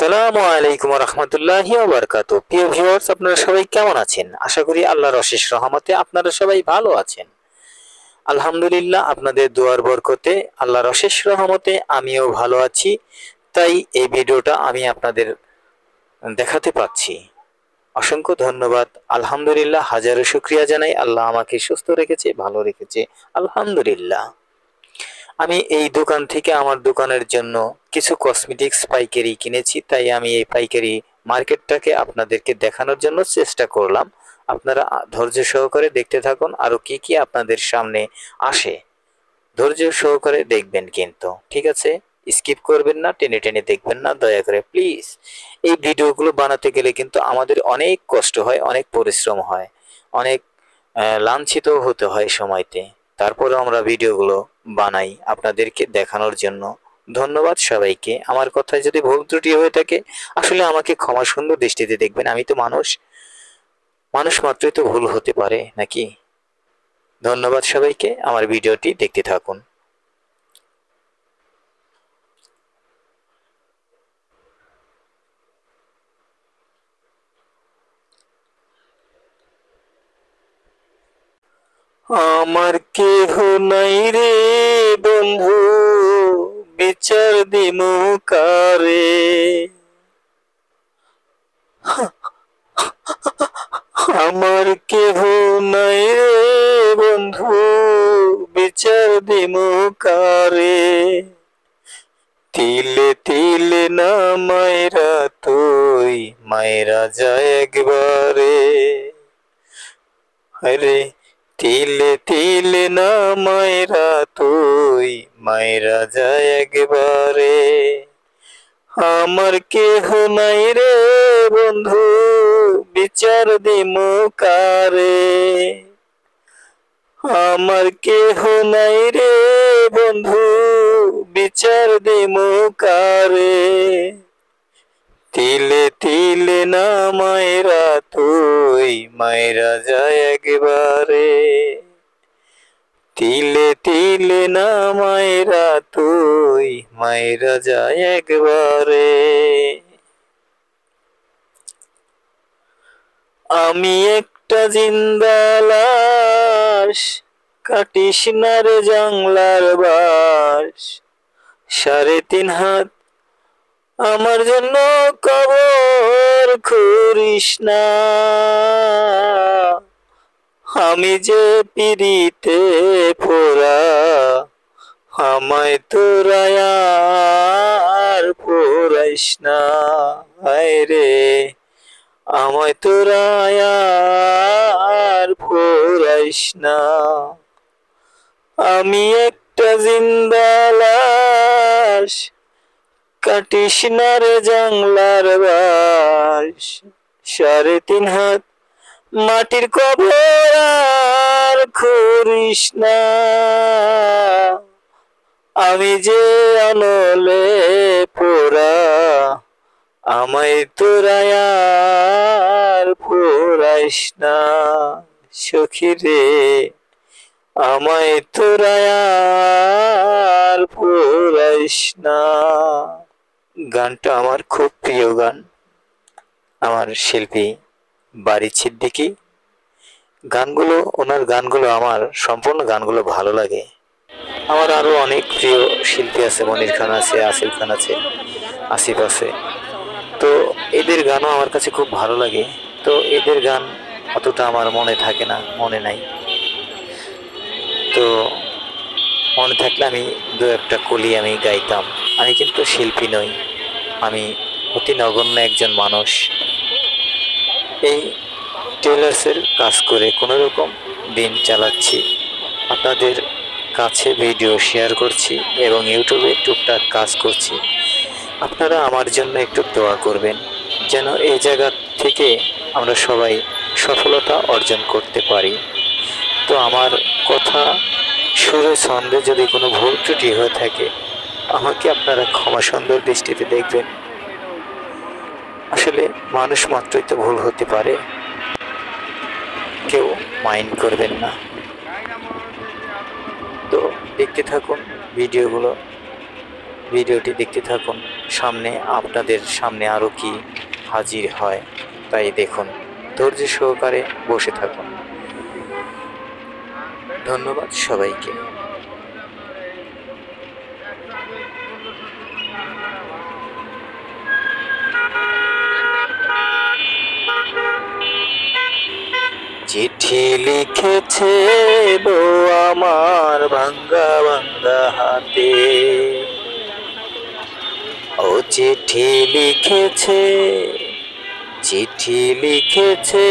আসসালামু আলাইকুম রহমতুল্লাহি ওয়া বারাকাতুহু। প্রিয় ভিউয়ার্স, আপনারা সবাই কেমন আছেন? আশা করি আল্লাহর অশেষ রহমতে আপনারা সবাই ভালো আছেন। আলহামদুলিল্লাহ, আপনাদের দোয়ার বরকতে আল্লাহর অশেষ রহমতে আমিও ভালো আছি। তাই এই ভিডিওটা আমি আপনাদের দেখাতে পাচ্ছি। অসংখ্য ধন্যবাদ। আলহামদুলিল্লাহ, হাজারো শুকরিয়া জানাই। আল্লাহ আমাকে সুস্থ রেখেছে, ভালো রেখেছে, আলহামদুলিল্লাহ। আমি এই দোকান থেকে আমার দোকানের জন্য কিছু কসমেটিক্স পাইকারি কিনেছি, তাই আমি এই পাইকারি মার্কেটটাকে আপনাদেরকে দেখানোর জন্য চেষ্টা করলাম। আপনারা ধৈর্য সহকারে দেখতে থাকুন, আরো কি কি আপনাদের সামনে আসে ধৈর্য সহকারে দেখবেন কিন্তু, ঠিক আছে? স্কিপ করবেন না, টেনে টেনে দেখবেন না দয়া করে প্লিজ। এই ভিডিওগুলো বানাতে গেলে কিন্তু আমাদের অনেক কষ্ট হয়, অনেক পরিশ্রম হয়, অনেক লাঞ্ছিত হতে হয় সময়তে। তারপরেও আমরা ভিডিওগুলো বানাই আপনাদেরকে দেখানোর জন্য। ধন্যবাদ সবাইকে। আমার কথায় যদি ভুল ত্রুটি হয়ে থাকে আসলে আমাকে ক্ষমা সুন্দর দৃষ্টিতে দেখবেন। আমি তো মানুষ, মানুষ মাত্রই তো ভুল হতে পারে নাকি? ধন্যবাদ সবাইকে। আমার ভিডিওটি দেখতে থাকুন। আমার কেহ নাই রে বন্ধু, বিচার দিমু কারে। আমার কেহ নাই রে বন্ধু, বিচার দিমু কারে। তিলে তিলে না মায়েরা তুই মায়েরা যায় একবারে। আরে তিলে তিলে না মায়েরা তুই মায়েরা যায় একবারে। আমার কেহ নাই রে বন্ধু, বিচার দিমু কারে। আমার কেহ নাই রে বন্ধু, বিচার দিমু কারে। তিলে তিলে না মায়েরা তুই মায়েরা যায় একবারে। তিলে তিলে না মায়েরা তুই মায়েরা যায় একবারে। আমি একটা জিন্দা লাশ, কাটিস না রে জাংলার বাস। 3.5 হাত আমার জন্য কবর খুঁড়িস না। আমি যে পিড়িতে পোড়া, আমায় তোরা আর পোড়াইস না। হায় রে, আমায় তোরা আর পোড়াইস না। আমি একটা জিন্দা লাশ, কাটিস না রে জাংলার বাস। 3.5 হাত মাটির কবর আর খুঁড়িস না। আমি যে আনলে পোড়া, আমায় তোরা আর পোড়াইস না। সখী রে, আমায় তোরা আর পোড়াইস না। গানটা আমার খুব প্রিয় গান। আমার শিল্পী বারী সিদ্দিকী, ওনার গানগুলো আমার সম্পূর্ণ গানগুলো ভালো লাগে। আমার আরো অনেক প্রিয় শিল্পী আছে, মনির খান আছে, আসিফ খান আছে, আসিফ আছে। তো এদের গানও আমার কাছে খুব ভালো লাগে। তো এদের গান অতটা আমার মনে থাকে না, মনে নাই। তো মনে থাকলে আমি দু একটা কলি আমি গাইতাম। আমি কিন্তু শিল্পী নই, আমি অতি নগণ্য একজন মানুষ। এই টেলার্সের কাজ করে কোনো রকম দিন চালাচ্ছি। আপনাদের কাছে ভিডিও শেয়ার করছি এবং ইউটিউবে টুকটাক কাজ করছি। আপনারা আমার জন্য একটু দোয়া করবেন যেন এই জায়গা থেকে আমরা সবাই সফলতা অর্জন করতে পারি। তো আমার কথা সুরে ছন্দে যদি কোনো ভুল ত্রুটি হয়ে থাকে আমাকে আপনারা ক্ষমা সুন্দর দৃষ্টিতে দেখবেন। আসলে মানুষ মাত্রই তো ভুল হতে পারে, কেউ মাইন্ড করবেন না। তো দেখতে থাকুন ভিডিওগুলো। ভিডিওটি দেখতে থাকুন, সামনে আপনাদের সামনে আরও কি হাজির হয় তাই দেখুন, ধৈর্য সহকারে বসে থাকুন। ধন্যবাদ সবাইকে। চিঠি লিখেছে বউ আমার ভাঙ্গা ভাঙ্গা হাতে, ও চিঠি লিখেছে, চিঠি লিখেছে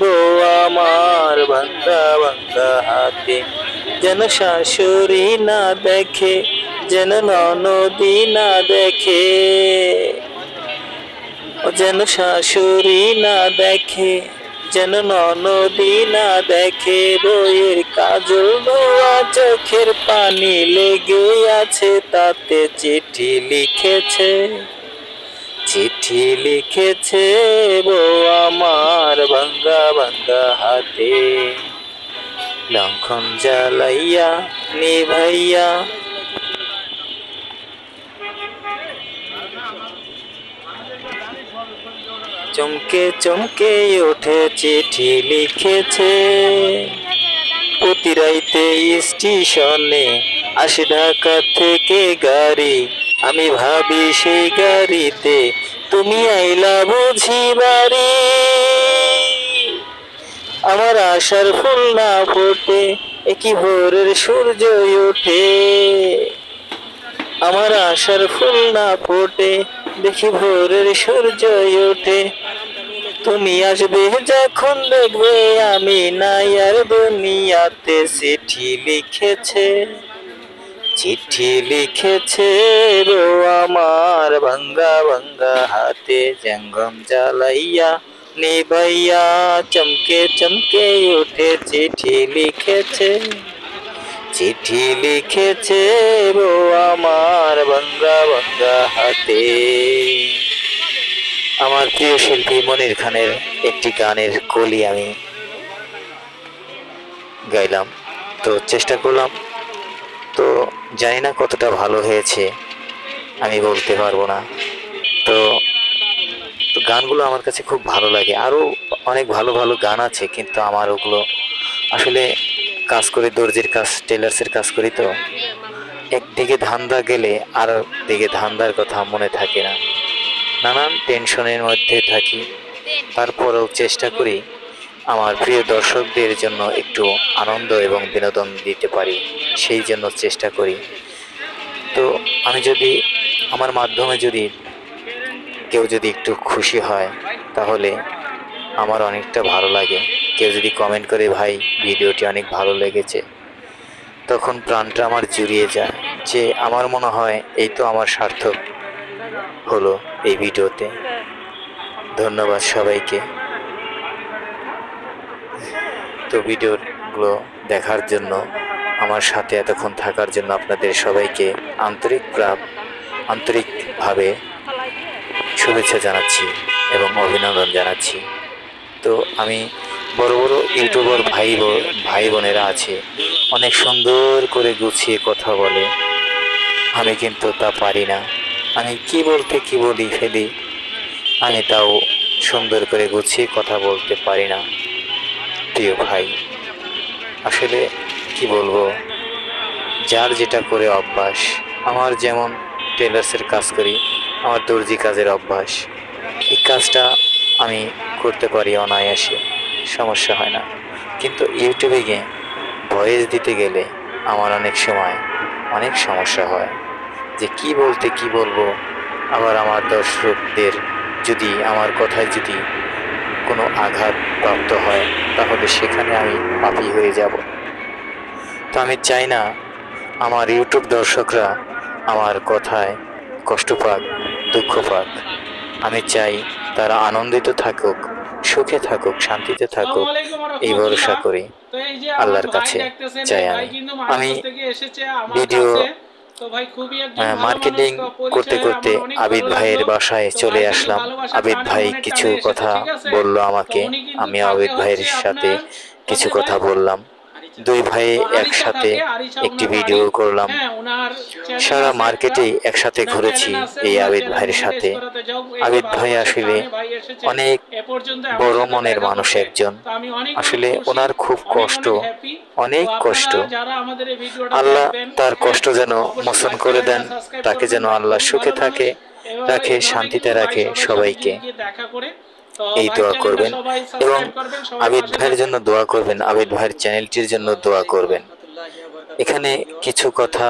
বউ আমার ভাঙ্গা ভাঙ্গা হাতে, যেন শাশুড়ি না দেখে, যেন ননদি না দেখে, যেন শাশুড়ি না দেখে, যেন ননদি না দেখে, বইয়ের কাজল ধোয়া চোখের পানি লেগে আছে তাতে, চিঠি লিখেছে, চিঠি লিখেছে বউ আমার ভাঙ্গা ভাঙ্গা হাতে, লঙ্ঘন জ্বালাইয়া নিভাইয়া, চমকে চমকে ওঠে চিঠি লিখেছে, প্রতি রাইতে স্টেশনে আসে ঢাকা থেকে গাড়ি, আমি ভাবি সেই গাড়িতে তুমি আইলা বুঝি বাড়ি, আমার আশার ফুল না ফোটে একই ভোরের সূর্য ওঠে, আমার আশার ফুল না ফোটে দেখি ভোরের সূর্য ওঠে, তুমি আসবে যখন দেখবে আমি নাই আর দুনিয়াতে, চিঠি লিখেছে, চিঠি লিখেছে বউ আমার ভাঙ্গা ভাঙ্গা হাতে, জঙ্গম জ্বালাইয়া নিভাইয়া, চমকে চমকে ওঠে চিঠি লিখেছে, চিঠি লিখেছে বউ আমার ভাঙ্গা ভাঙ্গা হাতে। আমার প্রিয় শিল্পী মনির খানের একটি গানের কলি আমি গাইলাম, তো চেষ্টা করলাম, তো জানি না কতটা ভালো হয়েছে আমি বলতে পারবো না, তো গানগুলো আমার কাছে খুব ভালো লাগে, আরও অনেক ভালো ভালো গান আছে, কিন্তু আমার ওগুলো আসলে কাজ করে দর্জির কাজ, টেলার্সের কাজ করি, তো একদিকে ধান্দা গেলে আর দিকে ধান্দার কথা মনে থাকে না, নানান টেনশনের মধ্যে থাকি, তারপরেও চেষ্টা করি আমার প্রিয় দর্শকদের জন্য একটু আনন্দ এবং বিনোদন দিতে পারি, সেই জন্য চেষ্টা করি। তো আমি যদি আমার মাধ্যমে যদি কেউ যদি একটু খুশি হয় তাহলে আমার অনেকটা ভালো লাগে, কেউ যদি কমেন্ট করে ভাই ভিডিওটি অনেক ভালো লেগেছে, তখন প্রাণটা আমার জুড়িয়ে যায়, যে আমার মনে হয় এই তো আমার সার্থক হলো এই ভিডিওতে। ধন্যবাদ সবাইকে। তো ভিডিওগুলো দেখার জন্য, আমার সাথে এতক্ষণ থাকার জন্য আপনাদের সবাইকে আন্তরিকভাবে শুভেচ্ছা জানাচ্ছি এবং অভিনন্দন জানাচ্ছি। তো আমি বড় বড় ইউটিউবার ভাই বোনেরা আছে, অনেক সুন্দর করে গুছিয়ে কথা বলে, আমি কিন্তু তা পারি না, আমি কি বলতে কি বলি ফেলি, আমি তাও সুন্দর করে গুছিয়ে কথা বলতে পারি না। প্রিয় ভাই, আসলে কি বলবো, যার যেটা করে অভ্যাস, আমার যেমন টেলার্সের কাজ করি, আমার দর্জি কাজের অভ্যাস, এই কাজটা আমি করতে পারি অনায়াসে, সমস্যা হয় না, কিন্তু ইউটিউবে গিয়ে ভয়েস দিতে গেলে আমার অনেক সময় অনেক সমস্যা হয়, যে কি বলতে কি বলবো, আবার আমার দর্শকদের যদি আমার কথায় যদি কোনো আঘাত প্রাপ্ত হয় তাহলে সেখানে আমি পাপী হয়ে যাব। তো আমি চাই না আমার ইউটিউব দর্শকরা আমার কথায় কষ্ট পাক, দুঃখ পাক, আমি চাই তারা আনন্দিত থাকুক, সুখে থাকুক, শান্তিতে থাকুক, এই ভরসা করি আল্লাহর কাছে চাই। আমি ভিডিও মার্কেটিং করতে করতে আবিদ ভাইয়ের বাসায় চলে আসলাম। আবিদ ভাই কিছু কথা বলল আমাকে, আমি আবিদ ভাইয়ের সাথে কিছু কথা বললাম। দুই ভাই একসাথে একটি ভিডিও করলাম, সারা মার্কেটেই একসাথে ঘুরেছি এই আবিদ ভাইয়ের সাথে। আবিদ ভাই আসলে অনেক বড় মনের মানুষ একজন, আসলে ওনার খুব কষ্ট, অনেক কষ্ট। আল্লাহ তার কষ্ট যেন মোচন করে দেন, তাকে যেন আল্লাহ সুখে থাকে রাখে, শান্তিতে রাখে সবাইকে, এই দোয়া করবেন। এবং আবিদ ভাইয়ের জন্য দোয়া করবেন, আবিদ ভাইয়ের চ্যানেলটির জন্য দোয়া করবেন। এখানে কিছু কথা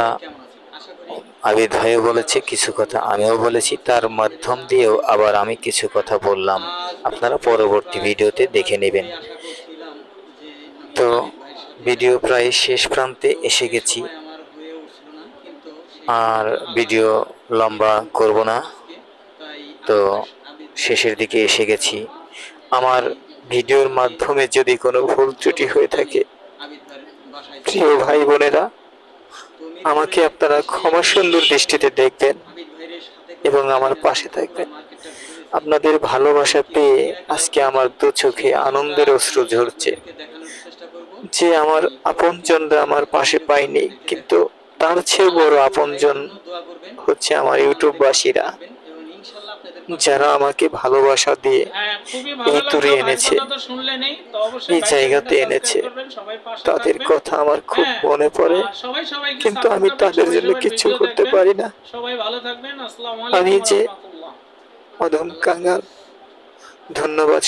আবিদ ভাইও বলেছে, কিছু কথা আমিও বলেছি, তার মাধ্যম দিয়েও আবার আমি কিছু কথা বললাম, আপনারা পরবর্তী ভিডিওতে দেখে নেবেন। তো ভিডিও প্রায় শেষ প্রান্তে এসে গেছি, আর ভিডিও লম্বা করব না, তো শেষের দিকে এসে গেছি। আমার ভিডিওর মাধ্যমে যদি কোনো ভুল ত্রুটি হয়ে থাকে, প্রিয় ভাই বোনেরা, আমাকে আপনারা ক্ষমা সুন্দর দৃষ্টিতে দেখবেন এবং আমার পাশে থাকবেন। আপনাদের ভালোবাসা পেয়ে আজকে আমার দু চোখে আনন্দের অশ্রু ঝরছে, যে আমার আপনজনরা আমার পাশে পাইনি, কিন্তু তার চেয়ে বড় আপনজন হচ্ছে আমার ইউটিউববাসীরা, যারা আমাকে ভালোবাসা দিয়ে এই দূরে এনেছে, এই জায়গাতে এনেছে। তাদের কথা আমার খুব মনে পড়ে, কিন্তু আমি তাদের জন্য কিছু করতে পারি না। আমি যে অধম কাঙ্গাল। ধন্যবাদ।